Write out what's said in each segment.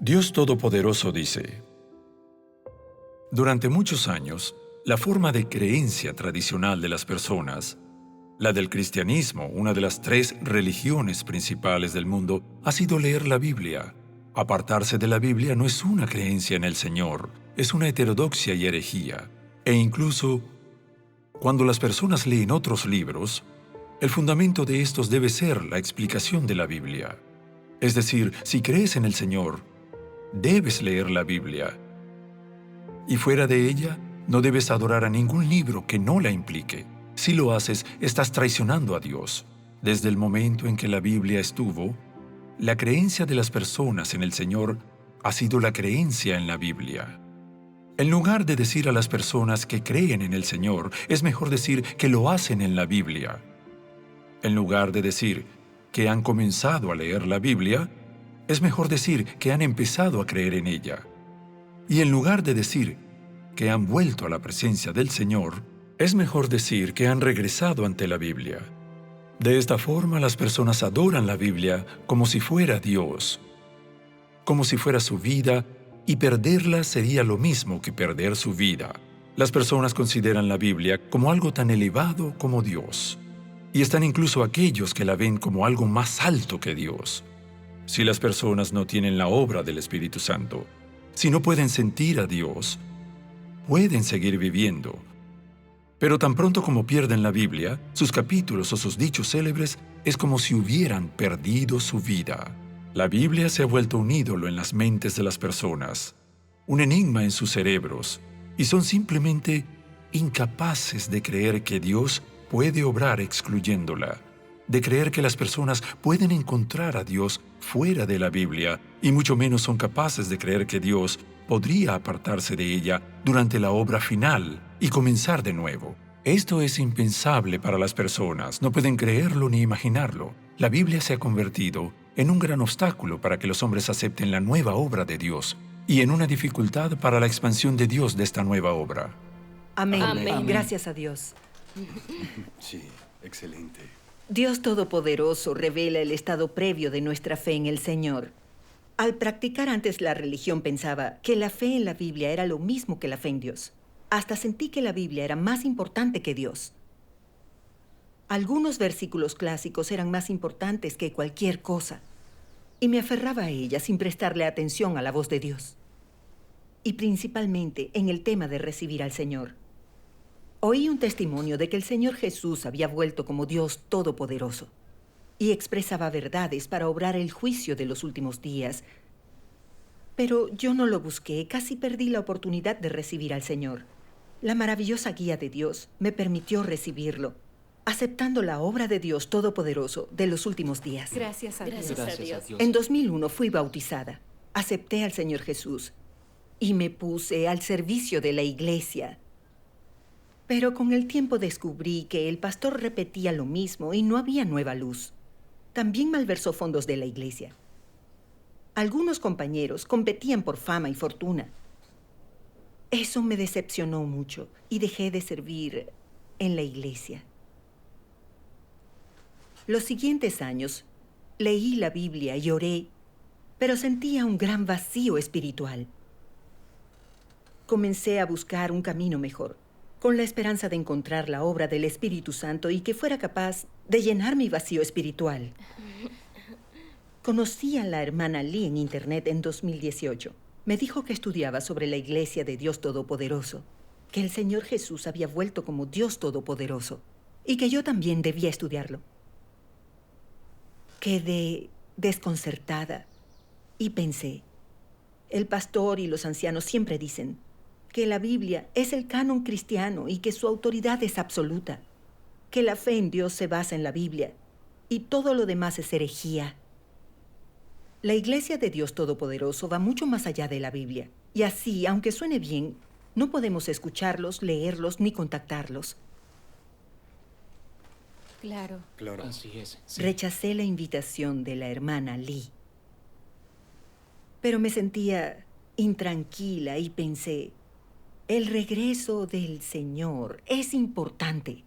Dios Todopoderoso dice: durante muchos años, la forma de creencia tradicional de las personas, la del cristianismo, una de las 3 religiones principales del mundo, ha sido leer la Biblia. Apartarse de la Biblia no es una creencia en el Señor, es una heterodoxia y herejía. E incluso, cuando las personas leen otros libros, el fundamento de estos debe ser la explicación de la Biblia. Es decir, si crees en el Señor, debes leer la Biblia. Y fuera de ella, no debes adorar a ningún libro que no la implique. Si lo haces, estás traicionando a Dios. Desde el momento en que la Biblia estuvo, la creencia de las personas en el Señor ha sido la creencia en la Biblia. En lugar de decir a las personas que creen en el Señor, es mejor decir que lo hacen en la Biblia. En lugar de decir que han comenzado a leer la Biblia, es mejor decir que han empezado a creer en ella. Y en lugar de decir que han vuelto a la presencia del Señor, es mejor decir que han regresado ante la Biblia. De esta forma, las personas adoran la Biblia como si fuera Dios, como si fuera su vida, y perderla sería lo mismo que perder su vida. Las personas consideran la Biblia como algo tan elevado como Dios, y están incluso aquellos que la ven como algo más alto que Dios. Si las personas no tienen la obra del Espíritu Santo, si no pueden sentir a Dios, pueden seguir viviendo. Pero tan pronto como pierden la Biblia, sus capítulos o sus dichos célebres, es como si hubieran perdido su vida. La Biblia se ha vuelto un ídolo en las mentes de las personas, un enigma en sus cerebros, y son simplemente incapaces de creer que Dios puede obrar excluyéndola, de creer que las personas pueden encontrar a Dios fuera de la Biblia, y mucho menos son capaces de creer que Dios podría apartarse de ella durante la obra final y comenzar de nuevo. Esto es impensable para las personas, no pueden creerlo ni imaginarlo. La Biblia se ha convertido en un gran obstáculo para que los hombres acepten la nueva obra de Dios y en una dificultad para la expansión de Dios de esta nueva obra. Amén. Amén. Gracias a Dios. Sí, excelente. Dios Todopoderoso revela el estado previo de nuestra fe en el Señor. Al practicar antes la religión pensaba que la fe en la Biblia era lo mismo que la fe en Dios. Hasta sentí que la Biblia era más importante que Dios. Algunos versículos clásicos eran más importantes que cualquier cosa, y me aferraba a ella sin prestarle atención a la voz de Dios. Y principalmente en el tema de recibir al Señor. Oí un testimonio de que el Señor Jesús había vuelto como Dios Todopoderoso y expresaba verdades para obrar el juicio de los últimos días. Pero yo no lo busqué, casi perdí la oportunidad de recibir al Señor. La maravillosa guía de Dios me permitió recibirlo, aceptando la obra de Dios Todopoderoso de los últimos días. Gracias a Dios. Gracias a Dios. En 2001 fui bautizada, acepté al Señor Jesús y me puse al servicio de la iglesia. Pero con el tiempo descubrí que el pastor repetía lo mismo y no había nueva luz. También malversó fondos de la iglesia. Algunos compañeros competían por fama y fortuna. Eso me decepcionó mucho y dejé de servir en la iglesia. Los siguientes años leí la Biblia y oré, pero sentía un gran vacío espiritual. Comencé a buscar un camino mejor, con la esperanza de encontrar la obra del Espíritu Santo y que fuera capaz de llenar mi vacío espiritual. Conocí a la hermana Lee en internet en 2018. Me dijo que estudiaba sobre la Iglesia de Dios Todopoderoso, que el Señor Jesús había vuelto como Dios Todopoderoso y que yo también debía estudiarlo. Quedé desconcertada y pensé, el pastor y los ancianos siempre dicen que la Biblia es el canon cristiano y que su autoridad es absoluta, que la fe en Dios se basa en la Biblia y todo lo demás es herejía. La Iglesia de Dios Todopoderoso va mucho más allá de la Biblia, y así, aunque suene bien, no podemos escucharlos, leerlos ni contactarlos. Claro. Claro. Así es. Sí. Rechacé la invitación de la hermana Lee. Pero me sentía intranquila y pensé, el regreso del Señor es importante.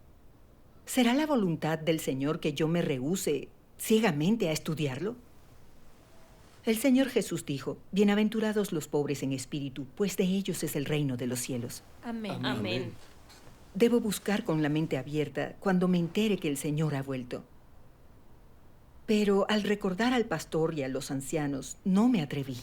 ¿Será la voluntad del Señor que yo me rehúse ciegamente a estudiarlo? El Señor Jesús dijo, bienaventurados los pobres en espíritu, pues de ellos es el reino de los cielos. Amén. Amén. Debo buscar con la mente abierta cuando me entere que el Señor ha vuelto. Pero al recordar al pastor y a los ancianos, no me atreví.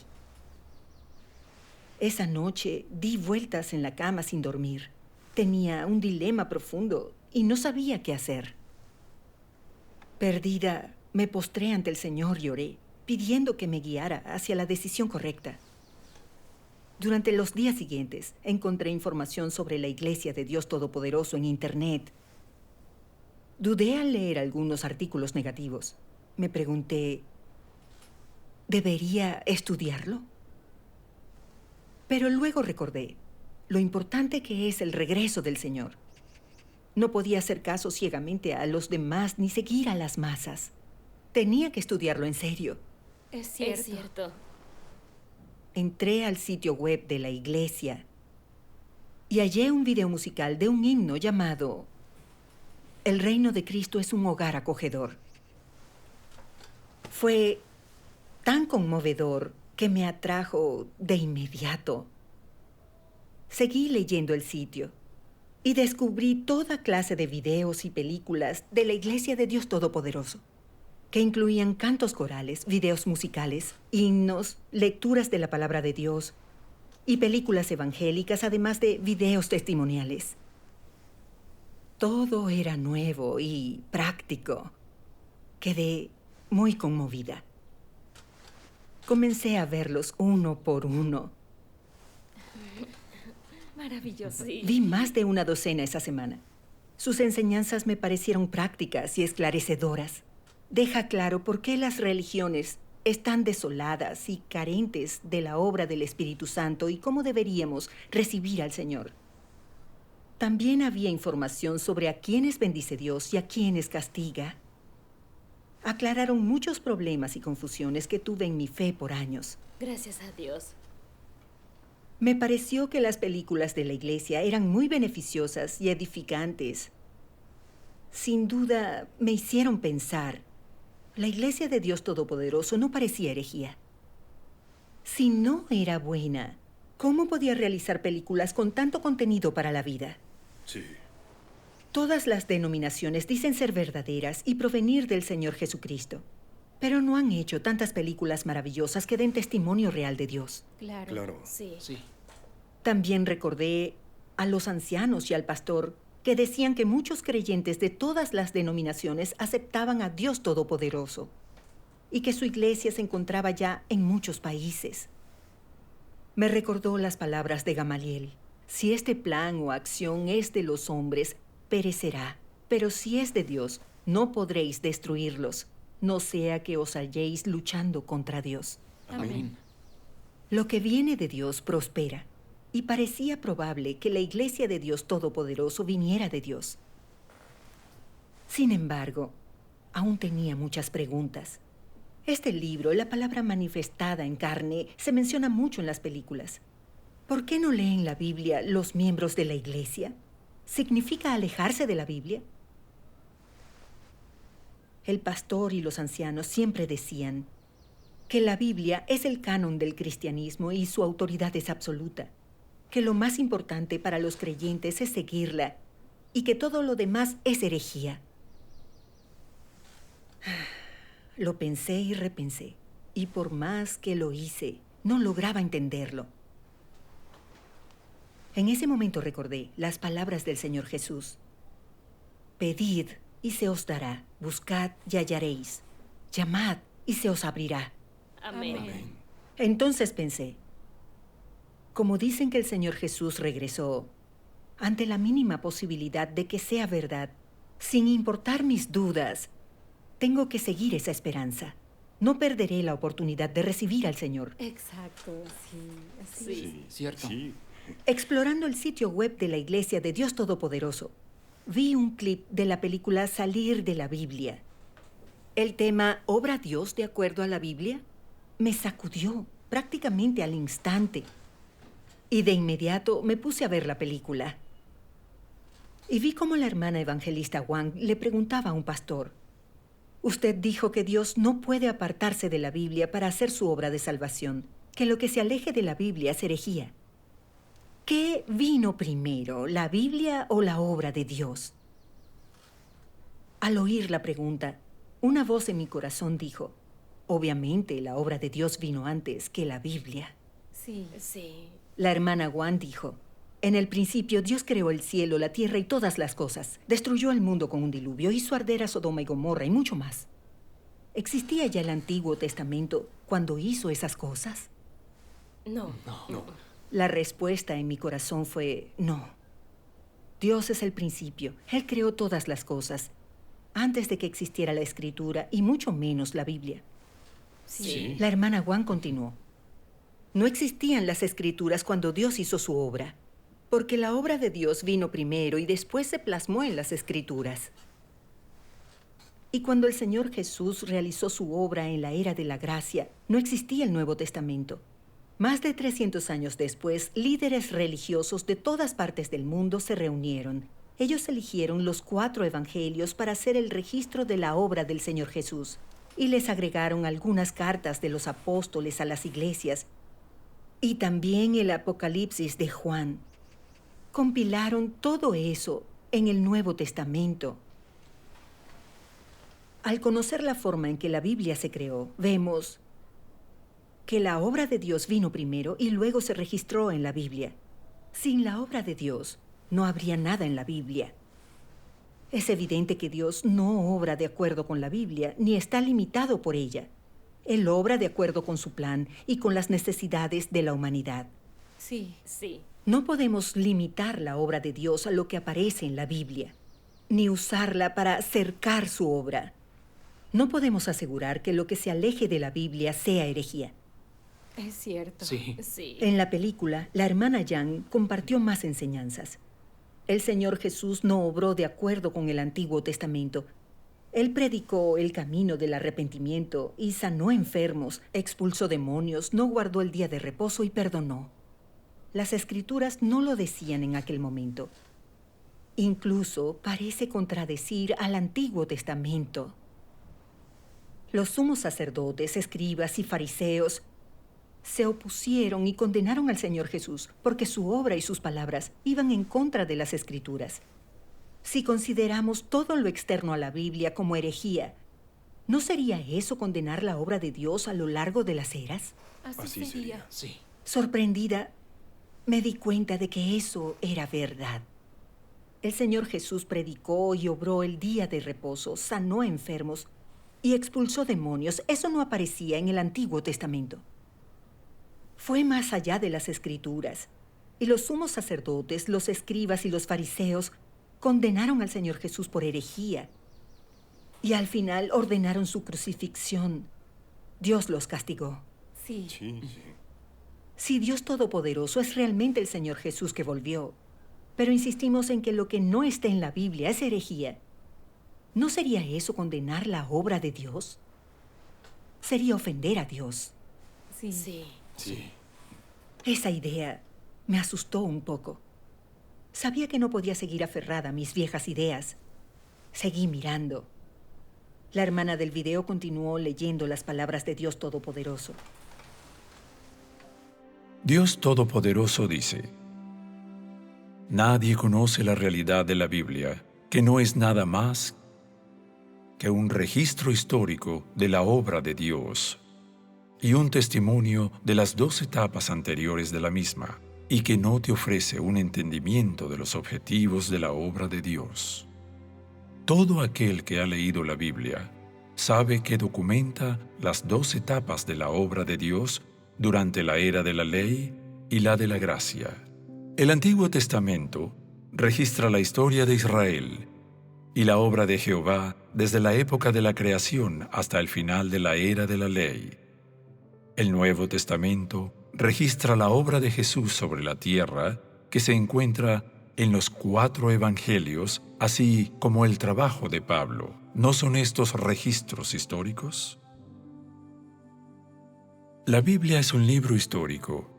Esa noche di vueltas en la cama sin dormir. Tenía un dilema profundo y no sabía qué hacer. Perdida, me postré ante el Señor y oré, pidiendo que me guiara hacia la decisión correcta. Durante los días siguientes, encontré información sobre la Iglesia de Dios Todopoderoso en Internet. Dudé al leer algunos artículos negativos. Me pregunté, ¿debería estudiarlo? Pero luego recordé lo importante que es el regreso del Señor. No podía hacer caso ciegamente a los demás ni seguir a las masas. Tenía que estudiarlo en serio. Es cierto. Entré al sitio web de la iglesia y hallé un video musical de un himno llamado El reino de Cristo es un hogar acogedor. Fue tan conmovedor que me atrajo de inmediato. Seguí leyendo el sitio y descubrí toda clase de videos y películas de la Iglesia de Dios Todopoderoso, que incluían cantos corales, videos musicales, himnos, lecturas de la palabra de Dios y películas evangélicas, además de videos testimoniales. Todo era nuevo y práctico. Quedé muy conmovida. Comencé a verlos uno por uno. Maravilloso. Sí. Vi más de una docena esa semana. Sus enseñanzas me parecieron prácticas y esclarecedoras. Deja claro por qué las religiones están desoladas y carentes de la obra del Espíritu Santo y cómo deberíamos recibir al Señor. También había información sobre a quiénes bendice Dios y a quiénes castiga. Aclararon muchos problemas y confusiones que tuve en mi fe por años. Gracias a Dios. Me pareció que las películas de la iglesia eran muy beneficiosas y edificantes. Sin duda, me hicieron pensar. La Iglesia de Dios Todopoderoso no parecía herejía. Si no era buena, ¿cómo podía realizar películas con tanto contenido para la vida? Sí. Todas las denominaciones dicen ser verdaderas y provenir del Señor Jesucristo, pero no han hecho tantas películas maravillosas que den testimonio real de Dios. Claro. Sí. También recordé a los ancianos y al pastor que decían que muchos creyentes de todas las denominaciones aceptaban a Dios Todopoderoso y que su iglesia se encontraba ya en muchos países. Me recordó las palabras de Gamaliel. Si este plan o acción es de los hombres, perecerá. Pero si es de Dios, no podréis destruirlos, no sea que os halléis luchando contra Dios. Amén. Lo que viene de Dios prospera, y parecía probable que la Iglesia de Dios Todopoderoso viniera de Dios. Sin embargo, aún tenía muchas preguntas. Este libro, la palabra manifestada en carne, se menciona mucho en las películas. ¿Por qué no leen la Biblia los miembros de la Iglesia? ¿Significa alejarse de la Biblia? El pastor y los ancianos siempre decían que la Biblia es el canon del cristianismo y su autoridad es absoluta, que lo más importante para los creyentes es seguirla y que todo lo demás es herejía. Lo pensé y repensé, y por más que lo hice, no lograba entenderlo. En ese momento recordé las palabras del Señor Jesús. Pedid y se os dará, buscad y hallaréis, llamad y se os abrirá. Amén. Entonces pensé, como dicen que el Señor Jesús regresó, ante la mínima posibilidad de que sea verdad, sin importar mis dudas, tengo que seguir esa esperanza. No perderé la oportunidad de recibir al Señor. Exacto, sí. Sí. Cierto. Sí. Explorando el sitio web de la Iglesia de Dios Todopoderoso, vi un clip de la película Salir de la Biblia. El tema ¿Obra Dios de acuerdo a la Biblia? Me sacudió prácticamente al instante. Y de inmediato me puse a ver la película. Y vi cómo la hermana evangelista Wang le preguntaba a un pastor, Usted dijo que Dios no puede apartarse de la Biblia para hacer su obra de salvación, que lo que se aleje de la Biblia es herejía. ¿Qué vino primero, la Biblia o la obra de Dios? Al oír la pregunta, una voz en mi corazón dijo, obviamente la obra de Dios vino antes que la Biblia. Sí. Sí. La hermana Juan dijo, en el principio Dios creó el cielo, la tierra y todas las cosas. Destruyó el mundo con un diluvio, hizo arder a Sodoma y Gomorra y mucho más. ¿Existía ya el Antiguo Testamento cuando hizo esas cosas? No. La respuesta en mi corazón fue no. Dios es el principio. Él creó todas las cosas antes de que existiera la Escritura y mucho menos la Biblia. Sí. La hermana Juan continuó. No existían las Escrituras cuando Dios hizo su obra, porque la obra de Dios vino primero y después se plasmó en las Escrituras. Y cuando el Señor Jesús realizó su obra en la era de la gracia, no existía el Nuevo Testamento. Más de 300 años después, líderes religiosos de todas partes del mundo se reunieron. Ellos eligieron los 4 evangelios para hacer el registro de la obra del Señor Jesús y les agregaron algunas cartas de los apóstoles a las iglesias y también el Apocalipsis de Juan. Compilaron todo eso en el Nuevo Testamento. Al conocer la forma en que la Biblia se creó, vemos que la obra de Dios vino primero y luego se registró en la Biblia. Sin la obra de Dios, no habría nada en la Biblia. Es evidente que Dios no obra de acuerdo con la Biblia, ni está limitado por ella. Él obra de acuerdo con su plan y con las necesidades de la humanidad. Sí. Sí. No podemos limitar la obra de Dios a lo que aparece en la Biblia, ni usarla para cercar su obra. No podemos asegurar que lo que se aleje de la Biblia sea herejía. Es cierto. Sí. Sí. En la película, la hermana Yang compartió más enseñanzas. El Señor Jesús no obró de acuerdo con el Antiguo Testamento. Él predicó el camino del arrepentimiento y sanó enfermos, expulsó demonios, no guardó el día de reposo y perdonó. Las Escrituras no lo decían en aquel momento. Incluso parece contradecir al Antiguo Testamento. Los sumos sacerdotes, escribas y fariseos se opusieron y condenaron al Señor Jesús porque su obra y sus palabras iban en contra de las Escrituras. Si consideramos todo lo externo a la Biblia como herejía, ¿no sería eso condenar la obra de Dios a lo largo de las eras? Así sería. Sí. Sorprendida, me di cuenta de que eso era verdad. El Señor Jesús predicó y obró el día de reposo, sanó enfermos y expulsó demonios. Eso no aparecía en el Antiguo Testamento. Fue más allá de las Escrituras, y los sumos sacerdotes, los escribas y los fariseos condenaron al Señor Jesús por herejía, y al final ordenaron su crucifixión. Dios los castigó. Sí. Sí. Si Dios Todopoderoso es realmente el Señor Jesús que volvió, pero insistimos en que lo que no está en la Biblia es herejía, ¿no sería eso condenar la obra de Dios? Sería ofender a Dios. Sí. Sí. Esa idea me asustó un poco. Sabía que no podía seguir aferrada a mis viejas ideas. Seguí mirando. La hermana del video continuó leyendo las palabras de Dios Todopoderoso. Dios Todopoderoso dice: Nadie conoce la realidad de la Biblia, que no es nada más que un registro histórico de la obra de Dios y un testimonio de las 2 etapas anteriores de la misma, y que no te ofrece un entendimiento de los objetivos de la obra de Dios. Todo aquel que ha leído la Biblia sabe que documenta las 2 etapas de la obra de Dios durante la era de la ley y la de la gracia. El Antiguo Testamento registra la historia de Israel y la obra de Jehová desde la época de la creación hasta el final de la era de la ley. El Nuevo Testamento registra la obra de Jesús sobre la tierra, que se encuentra en los 4 evangelios, así como el trabajo de Pablo. ¿No son estos registros históricos? La Biblia es un libro histórico,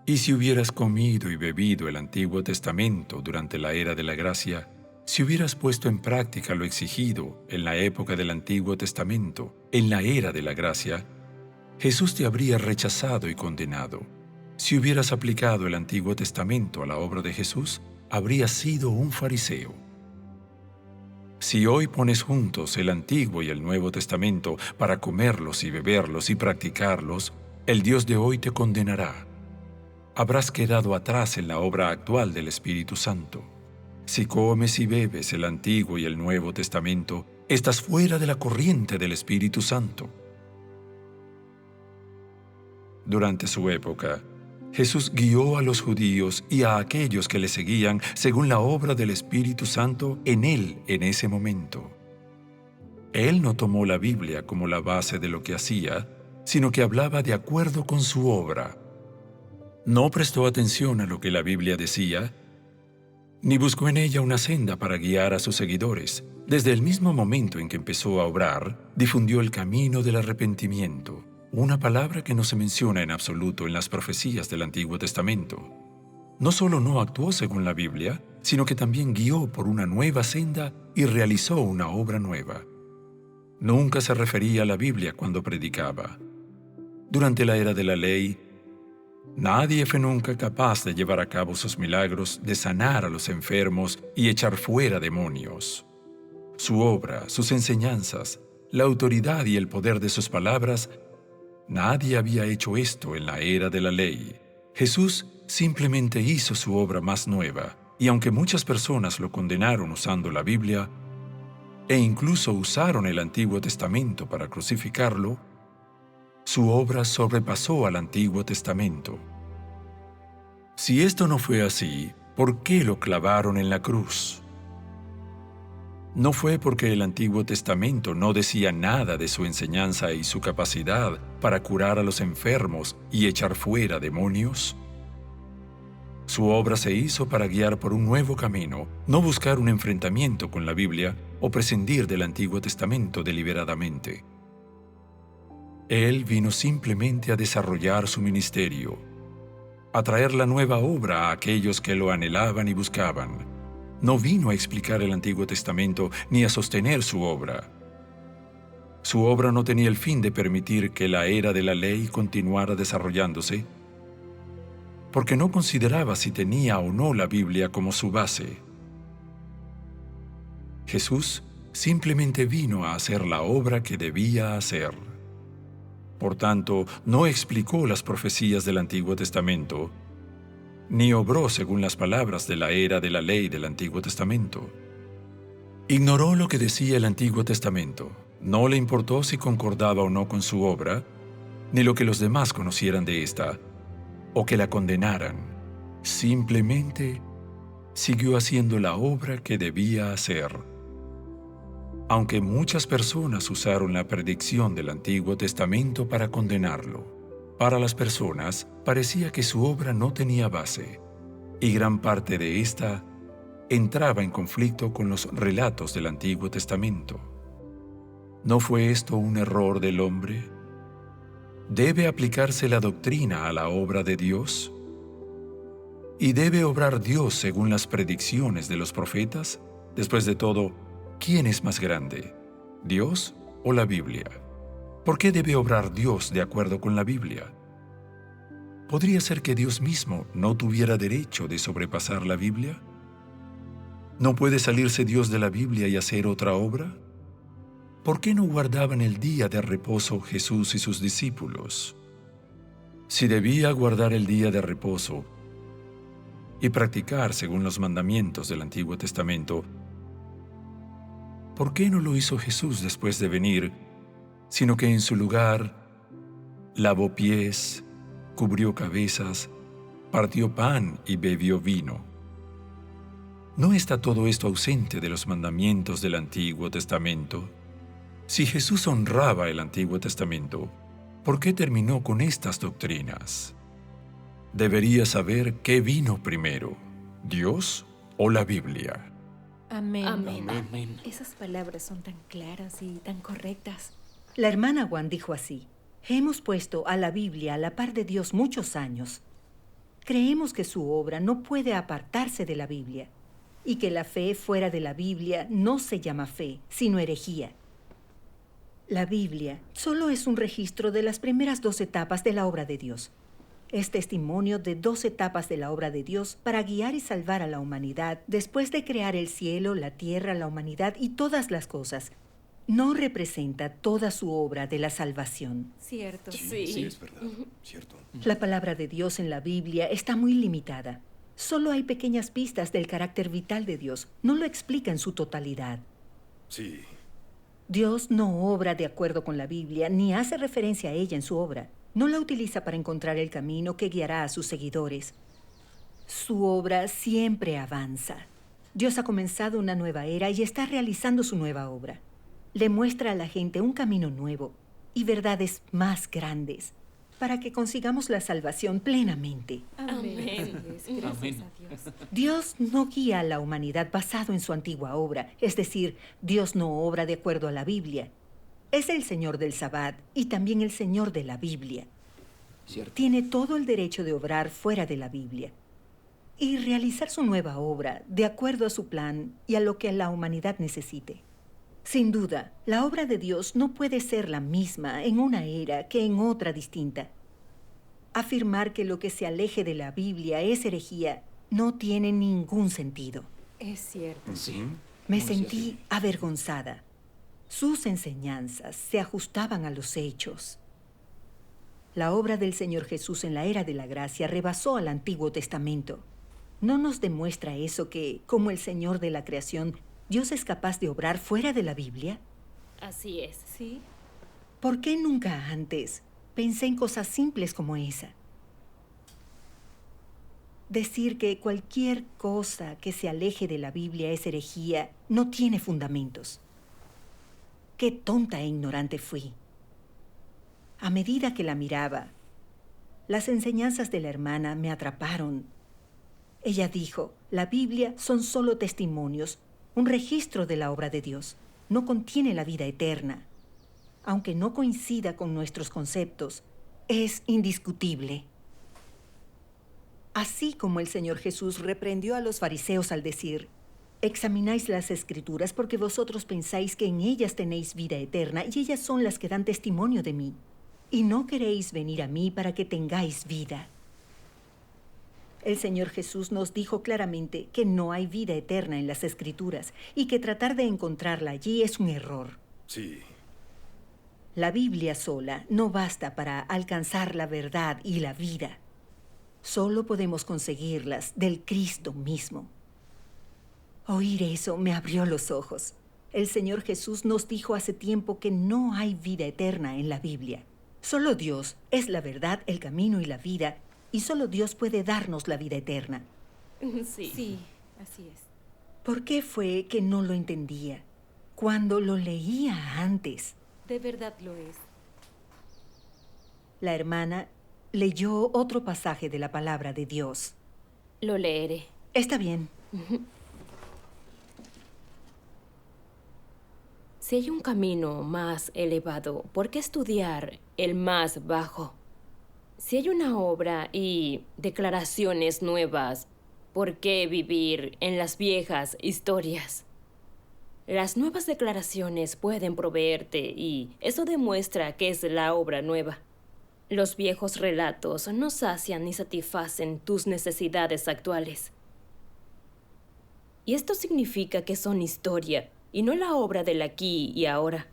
y si hubieras comido y bebido el Antiguo Testamento durante la era de la gracia, Si hubieras puesto en práctica lo exigido en la época del Antiguo Testamento, en la era de la gracia, Jesús te habría rechazado y condenado. Si hubieras aplicado el Antiguo Testamento a la obra de Jesús, habrías sido un fariseo. Si hoy pones juntos el Antiguo y el Nuevo Testamento para comerlos y beberlos y practicarlos, el Dios de hoy te condenará. Habrás quedado atrás en la obra actual del Espíritu Santo. Si comes y bebes el Antiguo y el Nuevo Testamento, estás fuera de la corriente del Espíritu Santo. Durante su época, Jesús guió a los judíos y a aquellos que le seguían según la obra del Espíritu Santo en él en ese momento. Él no tomó la Biblia como la base de lo que hacía, sino que hablaba de acuerdo con su obra. No prestó atención a lo que la Biblia decía, ni buscó en ella una senda para guiar a sus seguidores. Desde el mismo momento en que empezó a obrar, difundió el camino del arrepentimiento, una palabra que no se menciona en absoluto en las profecías del Antiguo Testamento. No solo no actuó según la Biblia, sino que también guió por una nueva senda y realizó una obra nueva. Nunca se refería a la Biblia cuando predicaba. Durante la era de la ley, nadie fue nunca capaz de llevar a cabo sus milagros, de sanar a los enfermos y echar fuera demonios. Su obra, sus enseñanzas, la autoridad y el poder de sus palabras, nadie había hecho esto en la era de la ley. Jesús simplemente hizo su obra más nueva, y aunque muchas personas lo condenaron usando la Biblia, e incluso usaron el Antiguo Testamento para crucificarlo, su obra sobrepasó al Antiguo Testamento. Si esto no fue así, ¿por qué lo clavaron en la cruz? No fue porque el Antiguo Testamento no decía nada de su enseñanza y su capacidad para curar a los enfermos y echar fuera demonios. Su obra se hizo para guiar por un nuevo camino, no buscar un enfrentamiento con la Biblia o prescindir del Antiguo Testamento deliberadamente. Él vino simplemente a desarrollar su ministerio, a traer la nueva obra a aquellos que lo anhelaban y buscaban. No vino a explicar el Antiguo Testamento ni a sostener su obra. Su obra no tenía el fin de permitir que la era de la ley continuara desarrollándose, porque no consideraba si tenía o no la Biblia como su base. Jesús simplemente vino a hacer la obra que debía hacer. Por tanto, no explicó las profecías del Antiguo Testamento, ni obró según las palabras de la era de la ley del Antiguo Testamento. Ignoró lo que decía el Antiguo Testamento. No le importó si concordaba o no con su obra, ni lo que los demás conocieran de esta, o que la condenaran. Simplemente siguió haciendo la obra que debía hacer. Aunque muchas personas usaron la predicción del Antiguo Testamento para condenarlo, para las personas parecía que su obra no tenía base, y gran parte de esta entraba en conflicto con los relatos del Antiguo Testamento. ¿No fue esto un error del hombre? ¿Debe aplicarse la doctrina a la obra de Dios? ¿Y debe obrar Dios según las predicciones de los profetas? Después de todo, ¿quién es más grande, Dios o la Biblia? ¿Por qué debe obrar Dios de acuerdo con la Biblia? ¿Podría ser que Dios mismo no tuviera derecho de sobrepasar la Biblia? ¿No puede salirse Dios de la Biblia y hacer otra obra? ¿Por qué no guardaban el día de reposo Jesús y sus discípulos? Si debía guardar el día de reposo y practicar según los mandamientos del Antiguo Testamento, ¿por qué no lo hizo Jesús después de venir, sino que en su lugar lavó pies, cubrió cabezas, partió pan y bebió vino? ¿No está todo esto ausente de los mandamientos del Antiguo Testamento? Si Jesús honraba el Antiguo Testamento, ¿por qué terminó con estas doctrinas? Debería saber qué vino primero, Dios o la Biblia. Amén. Amén. Esas palabras son tan claras y tan correctas. La hermana Juan dijo así: hemos puesto a la Biblia a la par de Dios muchos años. Creemos que su obra no puede apartarse de la Biblia. y que la fe fuera de la Biblia no se llama fe, sino herejía. La Biblia solo es un registro de las primeras 2 etapas de la obra de Dios. Es testimonio de 2 etapas de la obra de Dios para guiar y salvar a la humanidad después de crear el cielo, la tierra, la humanidad y todas las cosas. No representa toda su obra de la salvación. Cierto. Sí, es verdad. Cierto. La palabra de Dios en la Biblia está muy limitada. Solo hay pequeñas pistas del carácter vital de Dios. No lo explica en su totalidad. Sí. Dios no obra de acuerdo con la Biblia, ni hace referencia a ella en su obra. No la utiliza para encontrar el camino que guiará a sus seguidores. Su obra siempre avanza. Dios ha comenzado una nueva era y está realizando su nueva obra. Le muestra a la gente un camino nuevo y verdades más grandes para que consigamos la salvación plenamente. Amén. Gracias Amén. a Dios. Dios no guía a la humanidad basado en su antigua obra, es decir, Dios no obra de acuerdo a la Biblia. Es el Señor del Sabbat y también el Señor de la Biblia. Cierto. Tiene todo el derecho de obrar fuera de la Biblia y realizar su nueva obra de acuerdo a su plan y a lo que la humanidad necesite. Sin duda, la obra de Dios no puede ser la misma en una era que en otra distinta. Afirmar que lo que se aleje de la Biblia es herejía no tiene ningún sentido. Es cierto. Sí. Me Muy sentí cierto. avergonzada. Sus enseñanzas se ajustaban a los hechos. La obra del Señor Jesús en la era de la gracia rebasó al Antiguo Testamento. ¿No nos demuestra eso que, como el Señor de la creación, Dios es capaz de obrar fuera de la Biblia? Así es. Sí. ¿Por qué nunca antes pensé en cosas simples como esa? Decir que cualquier cosa que se aleje de la Biblia es herejía no tiene fundamentos. Qué tonta e ignorante fui. A medida que la miraba, las enseñanzas de la hermana me atraparon. Ella dijo, la Biblia son solo testimonios, un registro de la obra de Dios. No contiene la vida eterna. Aunque no coincida con nuestros conceptos, es indiscutible. Así como el Señor Jesús reprendió a los fariseos al decir, examináis las Escrituras porque vosotros pensáis que en ellas tenéis vida eterna y ellas son las que dan testimonio de mí. Y no queréis venir a mí para que tengáis vida. El Señor Jesús nos dijo claramente que no hay vida eterna en las Escrituras y que tratar de encontrarla allí es un error. Sí. La Biblia sola no basta para alcanzar la verdad y la vida. Solo podemos conseguirlas del Cristo mismo. Oír eso me abrió los ojos. El Señor Jesús nos dijo hace tiempo que no hay vida eterna en la Biblia. Solo Dios es la verdad, el camino y la vida, y solo Dios puede darnos la vida eterna. Sí. Sí, así es. ¿Por qué fue que no lo entendía cuando lo leía antes? De verdad lo es. La hermana leyó otro pasaje de la palabra de Dios. Lo leeré. Está bien. Si hay un camino más elevado, ¿por qué estudiar el más bajo? Si hay una obra y declaraciones nuevas, ¿por qué vivir en las viejas historias? Las nuevas declaraciones pueden proveerte y eso demuestra que es la obra nueva. Los viejos relatos no sacian ni satisfacen tus necesidades actuales. Y esto significa que son historia y no la obra del aquí y ahora.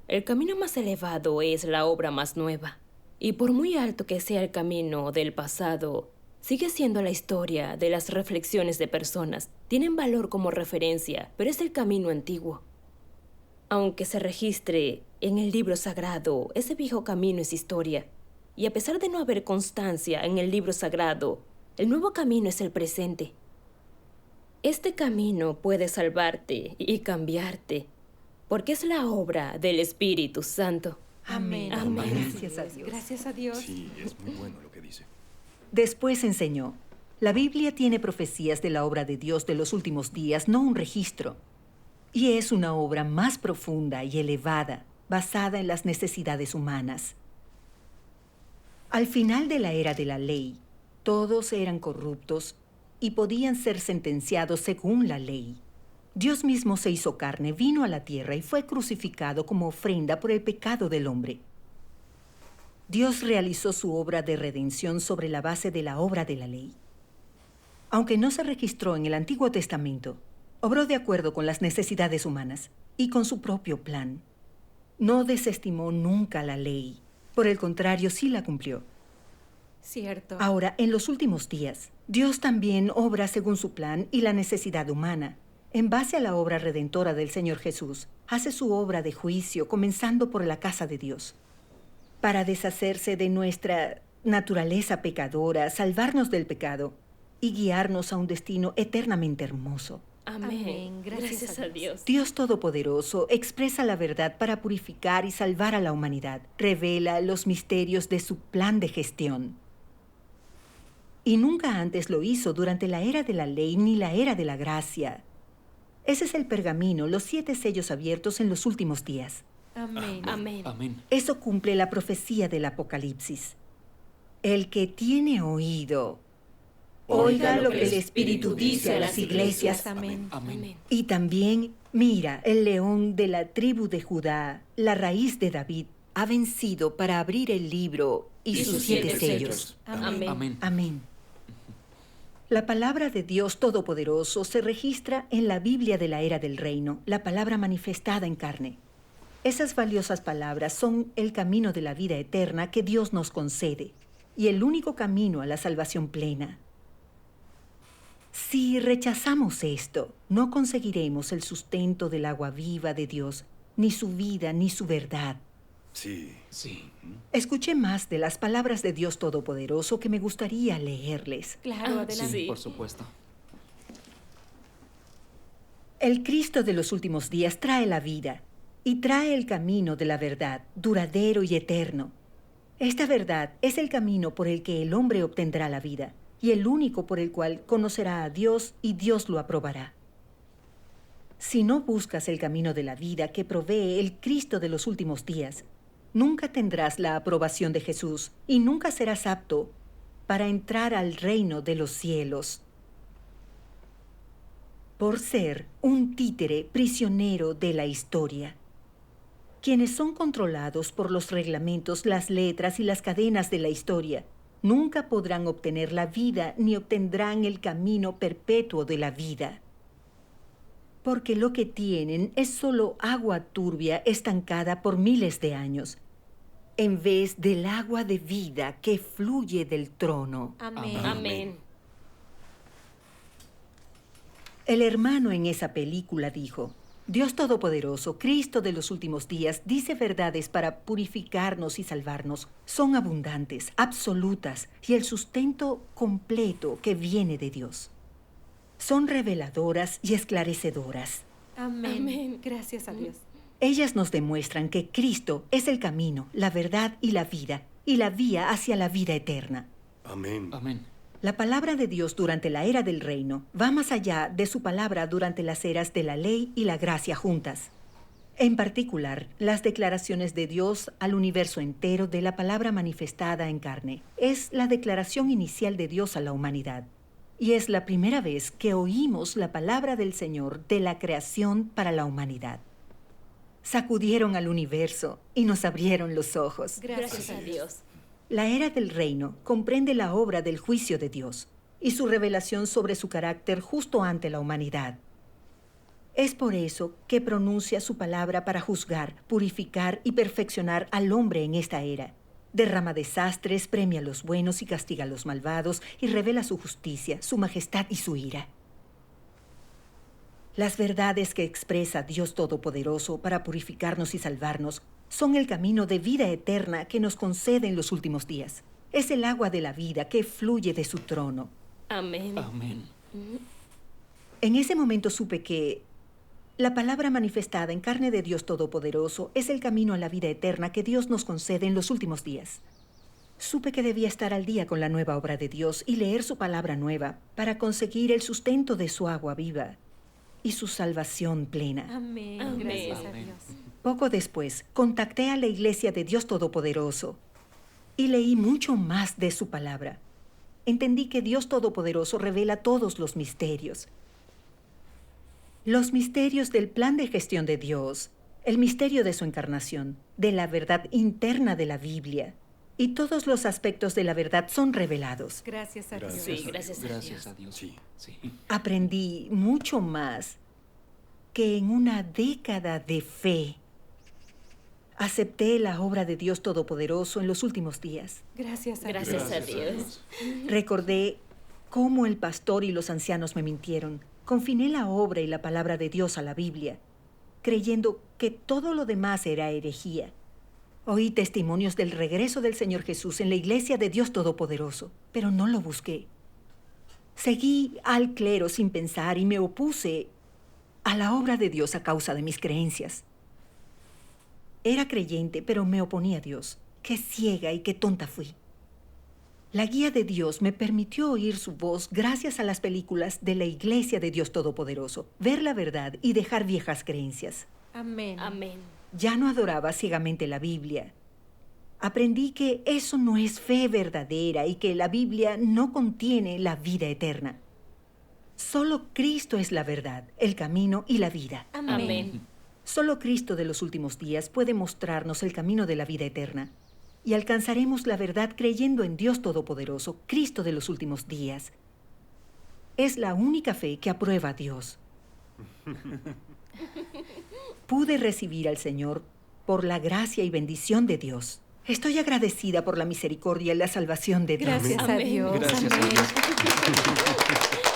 El camino más elevado es la obra más nueva. Y por muy alto que sea el camino del pasado, sigue siendo la historia de las reflexiones de personas. Tienen valor como referencia, pero es el camino antiguo. Aunque se registre en el libro sagrado, ese viejo camino es historia. Y a pesar de no haber constancia en el libro sagrado, el nuevo camino es el presente. Este camino puede salvarte y cambiarte, porque es la obra del Espíritu Santo. Amén. Amén. Gracias a Dios. Gracias a Dios. Sí, es muy bueno lo que dice. Después enseñó, la Biblia tiene profecías de la obra de Dios de los últimos días, no un registro. Y es una obra más profunda y elevada, basada en las necesidades humanas. Al final de la era de la ley, todos eran corruptos y podían ser sentenciados según la ley. Dios mismo se hizo carne, vino a la tierra y fue crucificado como ofrenda por el pecado del hombre. Dios realizó su obra de redención sobre la base de la obra de la ley. Aunque no se registró en el Antiguo Testamento, obró de acuerdo con las necesidades humanas y con su propio plan. No desestimó nunca la ley. Por el contrario, sí la cumplió. Cierto. Ahora, en los últimos días, Dios también obra según su plan y la necesidad humana. En base a la obra redentora del Señor Jesús, hace su obra de juicio, comenzando por la casa de Dios, para deshacerse de nuestra naturaleza pecadora, salvarnos del pecado y guiarnos a un destino eternamente hermoso. Amén. Amén. Gracias a Dios. Dios Todopoderoso expresa la verdad para purificar y salvar a la humanidad. Revela los misterios de su plan de gestión. Y nunca antes lo hizo durante la era de la ley ni la era de la gracia. Ese es el pergamino, los 7 sellos abiertos en los últimos días. Amén. Amén. Amén. Eso cumple la profecía del Apocalipsis. El que tiene oído, oiga lo que el Espíritu dice a las iglesias. Amén. Amén. Y también, mira, el león de la tribu de Judá, la raíz de David, ha vencido para abrir el libro y sus 7 sellos. Amén. Amén. Amén. La palabra de Dios Todopoderoso se registra en la Biblia de la era del reino, la palabra manifestada en carne. Esas valiosas palabras son el camino de la vida eterna que Dios nos concede y el único camino a la salvación plena. Si rechazamos esto, no conseguiremos el sustento del agua viva de Dios, ni su vida, ni su verdad. Sí. Sí. Escuché más de las palabras de Dios Todopoderoso que me gustaría leerles. Claro, adelante. Sí, por supuesto. El Cristo de los últimos días trae la vida y trae el camino de la verdad, duradero y eterno. Esta verdad es el camino por el que el hombre obtendrá la vida y el único por el cual conocerá a Dios y Dios lo aprobará. Si no buscas el camino de la vida que provee el Cristo de los últimos días, nunca tendrás la aprobación de Jesús y nunca serás apto para entrar al reino de los cielos. Por ser un títere prisionero de la historia. Quienes son controlados por los reglamentos, las letras y las cadenas de la historia, nunca podrán obtener la vida ni obtendrán el camino perpetuo de la vida. Porque lo que tienen es solo agua turbia estancada por miles de años, en vez del agua de vida que fluye del trono. Amén. Amén. El hermano en esa película dijo, Dios Todopoderoso, Cristo de los últimos días, dice verdades para purificarnos y salvarnos. Son abundantes, absolutas y el sustento completo que viene de Dios. Son reveladoras y esclarecedoras. Amén. Amén. Gracias a Dios. Ellas nos demuestran que Cristo es el camino, la verdad y la vía hacia la vida eterna. Amén. Amén. La palabra de Dios durante la era del reino va más allá de su palabra durante las eras de la ley y la gracia juntas. En particular, las declaraciones de Dios al universo entero de la palabra manifestada en carne es la declaración inicial de Dios a la humanidad. Y es la primera vez que oímos la palabra del Señor de la creación para la humanidad. Sacudieron al universo y nos abrieron los ojos. Gracias a Dios. La era del reino comprende la obra del juicio de Dios y su revelación sobre su carácter justo ante la humanidad. Es por eso que pronuncia su palabra para juzgar, purificar y perfeccionar al hombre en esta era. Derrama desastres, premia a los buenos y castiga a los malvados y revela su justicia, su majestad y su ira. Las verdades que expresa Dios Todopoderoso para purificarnos y salvarnos son el camino de vida eterna que nos concede en los últimos días. Es el agua de la vida que fluye de su trono. Amén. Amén. En ese momento supe que la palabra manifestada en carne de Dios Todopoderoso es el camino a la vida eterna que Dios nos concede en los últimos días. Supe que debía estar al día con la nueva obra de Dios y leer su palabra nueva para conseguir el sustento de su agua viva y su salvación plena. Amén. Amén. Gracias a Amén. Dios. Poco después, contacté a la Iglesia de Dios Todopoderoso y leí mucho más de su palabra. entendí que Dios Todopoderoso revela todos los misterios. Los misterios del plan de gestión de Dios, el misterio de su encarnación, de la verdad interna de la Biblia, y todos los aspectos de la verdad son revelados. Gracias a Dios. Sí, gracias a Gracias Dios. a Dios. Sí. Sí. Aprendí mucho más que en una década de fe. Acepté la obra de Dios Todopoderoso en los últimos días. Gracias a Gracias Dios. a Dios. Recordé cómo el pastor y los ancianos me mintieron. Confiné la obra y la palabra de Dios a la Biblia, creyendo que todo lo demás era herejía. Oí testimonios del regreso del Señor Jesús en la iglesia de Dios Todopoderoso, pero no lo busqué. Seguí al clero sin pensar y me opuse a la obra de Dios a causa de mis creencias. Era creyente, pero me oponía a Dios. Qué ciega y qué tonta fui. La guía de Dios me permitió oír su voz gracias a las películas de la Iglesia de Dios Todopoderoso, ver la verdad y dejar viejas creencias. Amén. Amén. Ya no adoraba ciegamente la Biblia. Aprendí que eso no es fe verdadera y que la Biblia no contiene la vida eterna. Solo Cristo es la verdad, el camino y la vida. Amén. Solo Cristo de los últimos días puede mostrarnos el camino de la vida eterna. Y alcanzaremos la verdad creyendo en Dios Todopoderoso, Cristo de los últimos días. Es la única fe que aprueba a Dios. Pude recibir al Señor por la gracia y bendición de Dios. Estoy agradecida por la misericordia y la salvación de Dios. Gracias a Amén. Dios. Gracias a Amén. Dios.